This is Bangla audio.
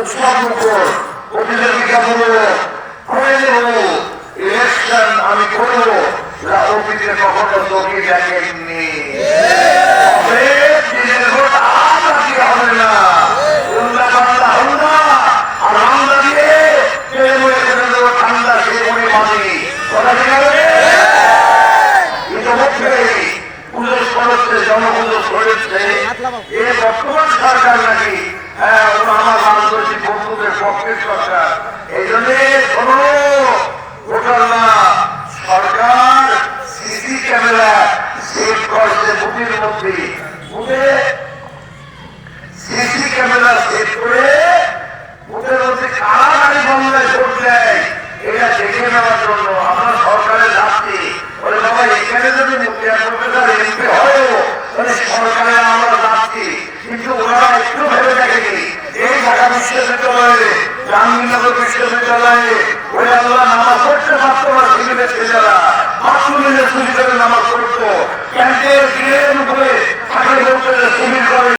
উৎসব মুখর প্রতিযোগিতা বলবো করে দেব ইলেকশন আমি করবো অতীতে কখনো চোখে দেখেননি দিনের ভোট আর বাকি হবে না উল্লা পাল্লা হল্লা আর আমরা দিয়ে তেলে মনে করে দেবো ঠান্ডা সে মনে মানি কথা ঠিক আছে ইতিমধ্যেই পুজোর খরচে জনপুজো করেছে এ বর্তমান সরকার নাকি আমার রাজনৈতিক বন্ধুদের পক্ষের সরকার এই জন্য কোনো ভোটার না সরকার সিসি ক্যামেরা সেট করছে বুথের মধ্যে বুথে সিসি ক্যামেরা সেট করে বুথের মধ্যে কারা গাড়ি বন্ধের ভোট দেয় এটা দেখে নেওয়ার জন্য আমরা সরকারের যাচ্ছি বলে বাবা এখানে যদি মুখিয়া প্রফেসর এমপি হয় তাহলে সরকারে আমরা যাচ্ছি কিন্তু ওনারা একটু ভেবে দেখেনি এই ঢাকা বিশ্ববিদ্যালয়ে জাহাঙ্গীরনগর বিশ্ববিদ্যালয়ে ওই আল্লাহ নামাজ পড়তে পারতো না সিভিলের ছেলেরা বাথরুমের সুবিধারে নামাজ পড়তো ক্যাম্পের গিয়ে উপরে থাকে সিভিল করে